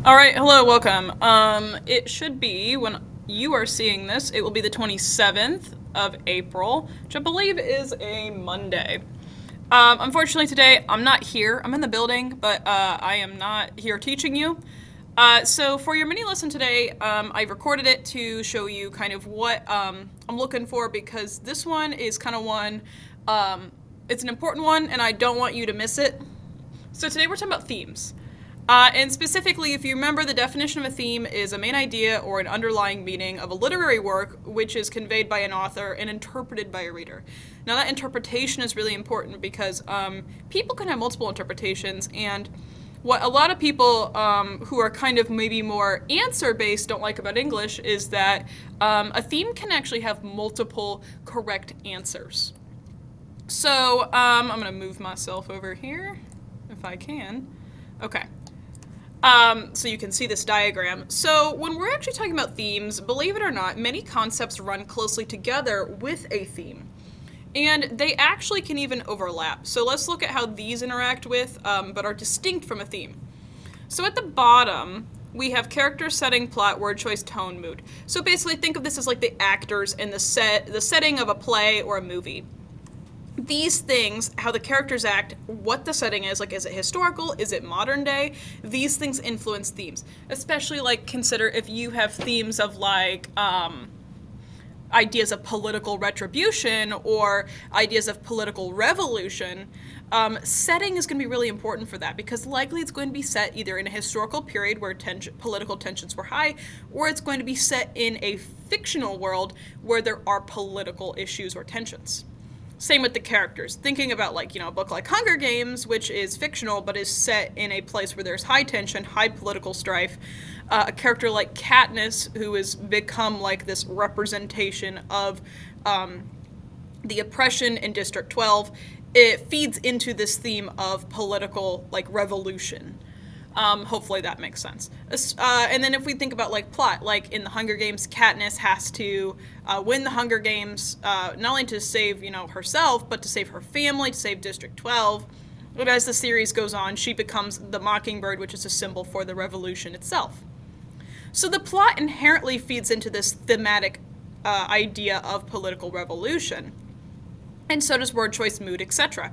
All right, hello, welcome. It should be when you are seeing this, it will be the 27th of April, which I believe is a Monday. Unfortunately, today I'm not here. I'm in the building, but I am not here teaching you. So for your mini lesson today, I recorded it to show you kind of what I'm looking for because this one is kind of one. It's an important one, and I don't want you to miss it. So today we're talking about themes. And specifically, if you remember, the definition of a theme is a main idea or an underlying meaning of a literary work which is conveyed by an author and interpreted by a reader. Now, that interpretation is really important because people can have multiple interpretations, and what a lot of people who are kind of maybe more answer based don't like about English is that a theme can actually have multiple correct answers. So I'm going to move myself over here if I can. Okay. So you can see this diagram. So when we're actually talking about themes, believe it or not, many concepts run closely together with a theme. And they actually can even overlap. So let's look at how these interact with, but are distinct from a theme. So at the bottom, we have character, setting, plot, word choice, tone, mood. So basically think of this as like the actors in the setting of a play or a movie. These things, how the characters act, what the setting is, like is it historical, is it modern day, these things influence themes. Especially like consider if you have themes of like ideas of political retribution or ideas of political revolution, setting is going to be really important for that because likely it's going to be set either in a historical period where political tensions were high, or it's going to be set in a fictional world where there are political issues or tensions. Same with the characters. Thinking about like, a book like Hunger Games, which is fictional but is set in a place where there's high tension, high political strife. A character like Katniss, who has become like this representation of the oppression in District 12, it feeds into this theme of political like revolution. Hopefully that makes sense. And then if we think about like plot, like in the Hunger Games, Katniss has to win the Hunger Games, not only to save, herself, but to save her family, to save District 12. But as the series goes on, she becomes the Mockingbird, which is a symbol for the revolution itself. So the plot inherently feeds into this thematic idea of political revolution. And so does word choice, mood, etc.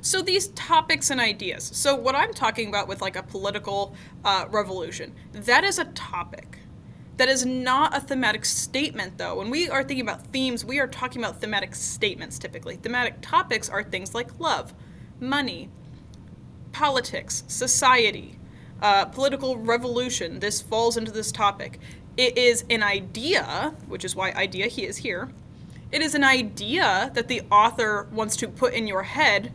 So these topics and ideas. So what I'm talking about with like a political revolution, that is a topic. That is not a thematic statement, though. When we are thinking about themes, we are talking about thematic statements typically. Thematic topics are things like love, money, politics, society, political revolution. This falls into this topic. It is an idea, which is why idea he is here. It is an idea that the author wants to put in your head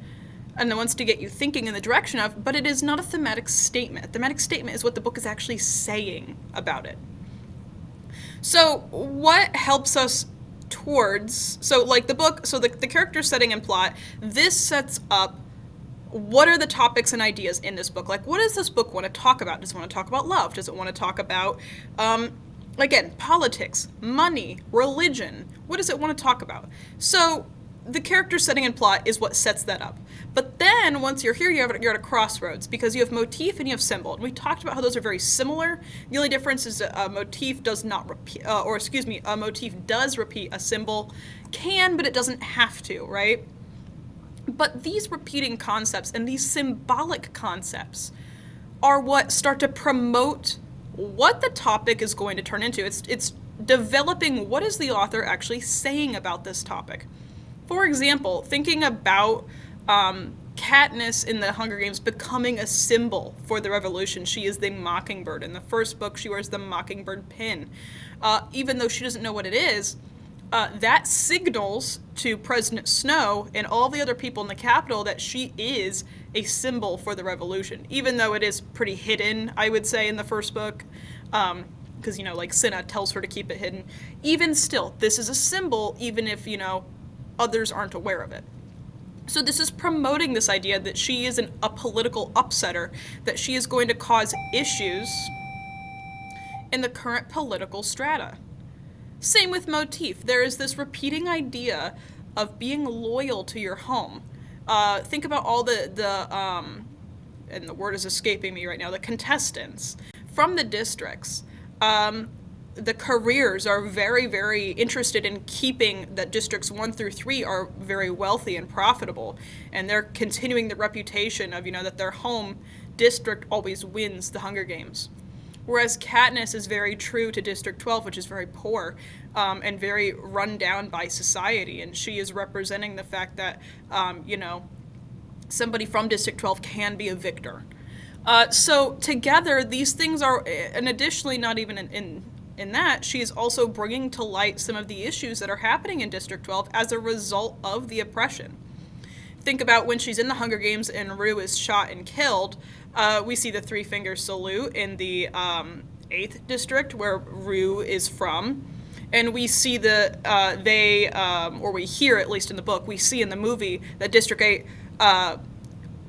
and wants to get you thinking in the direction of, but it is not a thematic statement. A thematic statement is what the book is actually saying about it. So what helps us towards, so like the book, so the character setting and plot, this sets up what are the topics and ideas in this book. Like what does this book want to talk about? Does it want to talk about love? Does it want to talk about again, politics, money, religion? What does it want to talk about? So the character setting and plot is what sets that up. But then once you're here, you're at a crossroads because you have motif and you have symbol. And we talked about how those are very similar. The only difference is a motif does not repeat, a motif does repeat a symbol, can, but it doesn't have to, right? But these repeating concepts and these symbolic concepts are what start to promote what the topic is going to turn into. It's developing what is the author actually saying about this topic. For example, thinking about Katniss in the Hunger Games becoming a symbol for the revolution. She is the Mockingbird. In the first book, she wears the Mockingbird pin. Even though she doesn't know what it is, that signals to President Snow and all the other people in the Capitol that she is a symbol for the revolution, even though it is pretty hidden, I would say, in the first book, because, like Cinna tells her to keep it hidden. Even still, this is a symbol, even if, others aren't aware of it. So this is promoting this idea that she is a political upsetter, that she is going to cause issues in the current political strata. Same with motif. There is this repeating idea of being loyal to your home. Think about all the and the word is escaping me right now, the contestants from the districts, the careers are very, very interested in keeping that districts 1 through 3 are very wealthy and profitable, and they're continuing the reputation of, that their home district always wins the Hunger Games. Whereas Katniss is very true to District 12, which is very poor and very run down by society, and she is representing the fact that, somebody from District 12 can be a victor. So together, these things are, and additionally, not even in that, she is also bringing to light some of the issues that are happening in District 12 as a result of the oppression. Think about when she's in the Hunger Games and Rue is shot and killed. We see the three-finger salute in the 8th district where Rue is from. And we see or we hear, at least in the book, we see in the movie that District 8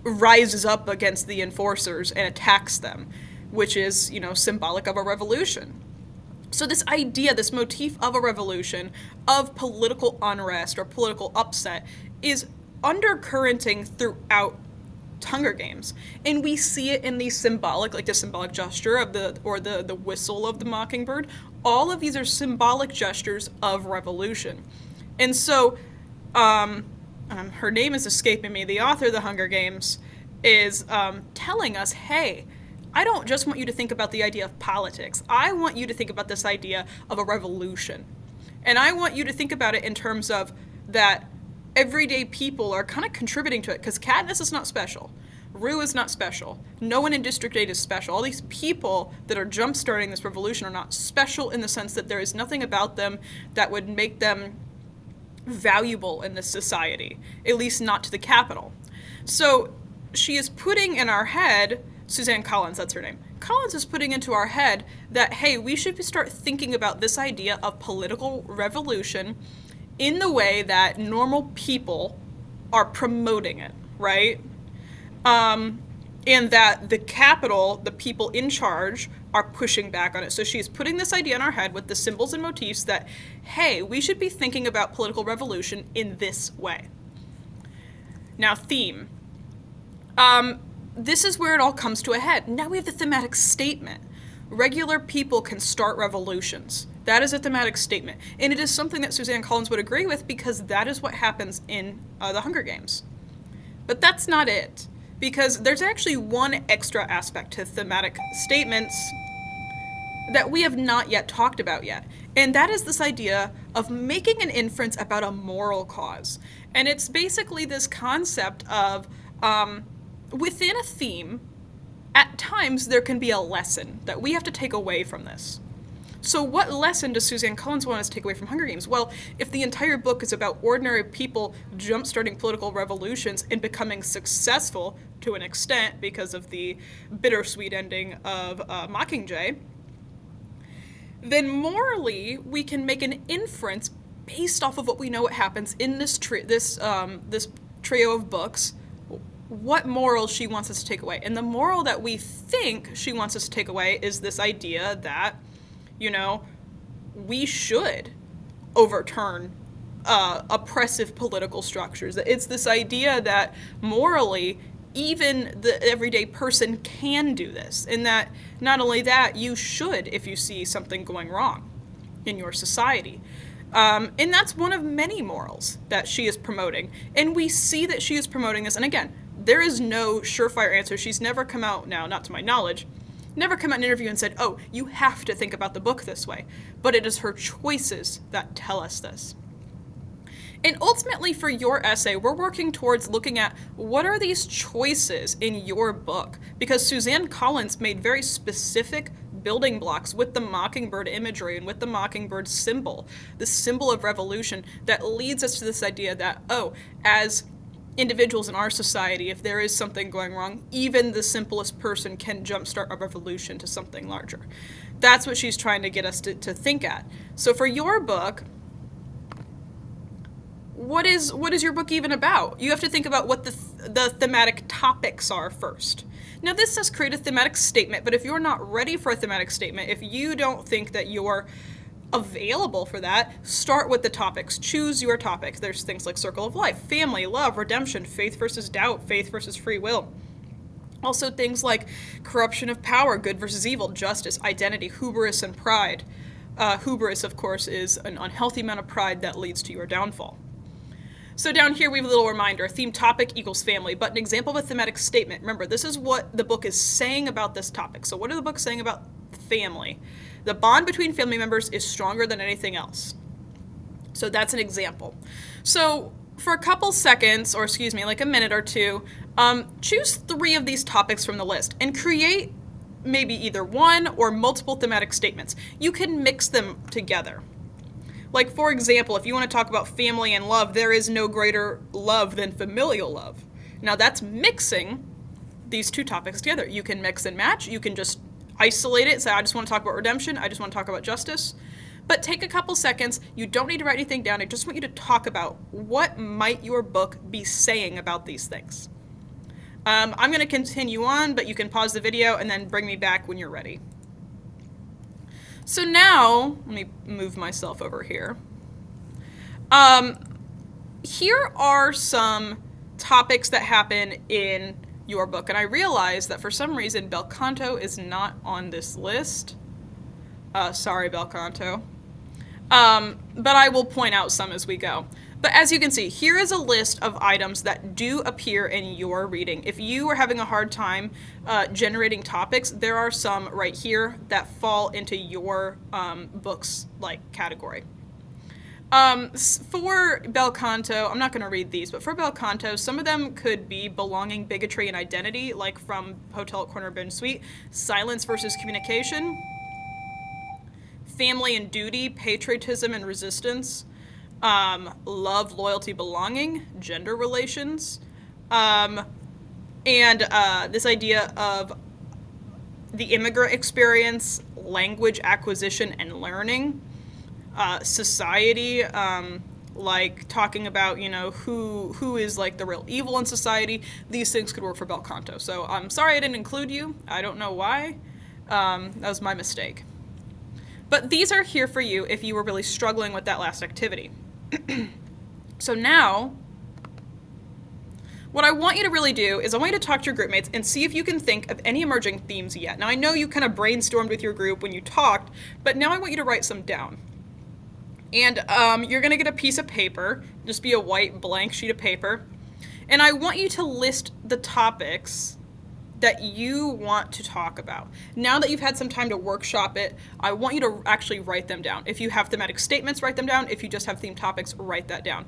rises up against the enforcers and attacks them, which is, symbolic of a revolution. So this idea, this motif of a revolution, of political unrest or political upset, is undercurrenting throughout Hunger Games. And we see it in the symbolic gesture of the whistle of the mockingbird. All of these are symbolic gestures of revolution. And so, her name is escaping me, the author of the Hunger Games is telling us, hey, I don't just want you to think about the idea of politics. I want you to think about this idea of a revolution. And I want you to think about it in terms of that everyday people are kind of contributing to it, because Katniss is not special. Rue is not special. No one in District 8 is special. All these people that are jump-starting this revolution are not special in the sense that there is nothing about them that would make them valuable in this society, at least not to the Capitol. So she is putting in our head, Suzanne Collins, that's her name. Collins is putting into our head that, hey, we should start thinking about this idea of political revolution in the way that normal people are promoting it, right? And that the Capitol, the people in charge, are pushing back on it. So she's putting this idea in our head with the symbols and motifs that, hey, we should be thinking about political revolution in this way. Now, theme. This is where it all comes to a head. Now we have the thematic statement. Regular people can start revolutions. That is a thematic statement. And it is something that Suzanne Collins would agree with, because that is what happens in the Hunger Games. But that's not it. Because there's actually one extra aspect to thematic statements that we have not yet talked about yet. And that is this idea of making an inference about a moral cause. And it's basically this concept of, within a theme, at times there can be a lesson that we have to take away from this. So what lesson does Suzanne Collins want us to take away from Hunger Games? Well, if the entire book is about ordinary people jump-starting political revolutions and becoming successful to an extent because of the bittersweet ending of Mockingjay, then morally we can make an inference based off of what we know what happens in this trio of books, what moral she wants us to take away. And the moral that we think she wants us to take away is this idea that, we should overturn oppressive political structures. It's this idea that morally, even the everyday person can do this. And that not only that, you should if you see something going wrong in your society. And that's one of many morals that she is promoting. And we see that she is promoting this. And again, there is no surefire answer. She's never come out, now, not to my knowledge, never come out in an interview and said, oh, you have to think about the book this way. But it is her choices that tell us this. And ultimately, for your essay, we're working towards looking at what are these choices in your book? Because Suzanne Collins made very specific building blocks with the mockingbird imagery and with the mockingbird symbol, the symbol of revolution that leads us to this idea that, oh, as individuals in our society, if there is something going wrong, even the simplest person can jumpstart a revolution to something larger. That's what she's trying to get us to think at. So for your book, what is your book even about? You have to think about what the thematic topics are first. Now, this does create a thematic statement, but if you're not ready for a thematic statement, if you don't think that you're available for that, start with the topics. Choose your topics. There's things like circle of life, family, love, redemption, faith versus doubt, faith versus free will. Also things like corruption of power, good versus evil, justice, identity, hubris, and pride. Hubris, of course, is an unhealthy amount of pride that leads to your downfall. So down here we have a little reminder, theme topic equals family, but an example of a thematic statement. Remember, this is what the book is saying about this topic. So what are the books saying about family? The bond between family members is stronger than anything else. So that's an example. So for a couple seconds, or excuse me, like a minute or two, choose 3 of these topics from the list and create maybe either one or multiple thematic statements. You can mix them together. Like, for example, if you want to talk about family and love, there is no greater love than familial love. Now, that's mixing these 2 topics together. You can mix and match. You can just isolate it, say, I just want to talk about redemption. I just want to talk about justice. But take a couple seconds. You don't need to write anything down. I just want you to talk about what might your book be saying about these things. I'm going to continue on, but you can pause the video and then bring me back when you're ready. So now, let me move myself over here. Here are some topics that happen in your book, and I realize that for some reason Bel Canto is not on this list. Sorry, Bel Canto. But I will point out some as we go. But as you can see, here is a list of items that do appear in your reading. If you are having a hard time generating topics, there are some right here that fall into your books like category. For Bel Canto, I'm not going to read these, but for Bel Canto, some of them could be belonging, bigotry, and identity, like from Hotel at Corner Bin Suite, silence versus communication, family and duty, patriotism and resistance, love, loyalty, belonging, gender relations, and this idea of the immigrant experience, language acquisition and learning, society, like talking about, you know, who is like the real evil in society. These things could work for Bel Canto. So I'm sorry I didn't include you. I don't know why. That was my mistake. But these are here for you if you were really struggling with that last activity. So now, what I want you to really do is I want you to talk to your group mates and see if you can think of any emerging themes yet. Now, I know you kind of brainstormed with your group when you talked, but now I want you to write some down. And you're going to get a piece of paper, just be a white blank sheet of paper, and I want you to list the topics that you want to talk about. Now that you've had some time to workshop it, I want you to actually write them down. If you have thematic statements, write them down. If you just have themed topics, write that down.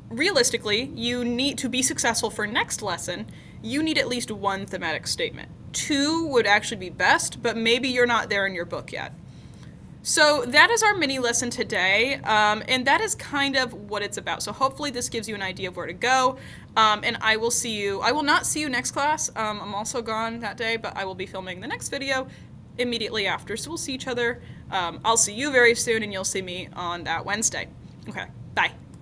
Realistically, you need to be successful for next lesson, you need at least 1 thematic statement. 2 would actually be best, but maybe you're not there in your book yet. So that is our mini lesson today, and that is kind of what it's about. So hopefully this gives you an idea of where to go, and I will not see you next class. I'm also gone that day, but I will be filming the next video immediately after. So we'll see each other. I'll see you very soon, and you'll see me on that Wednesday. Okay.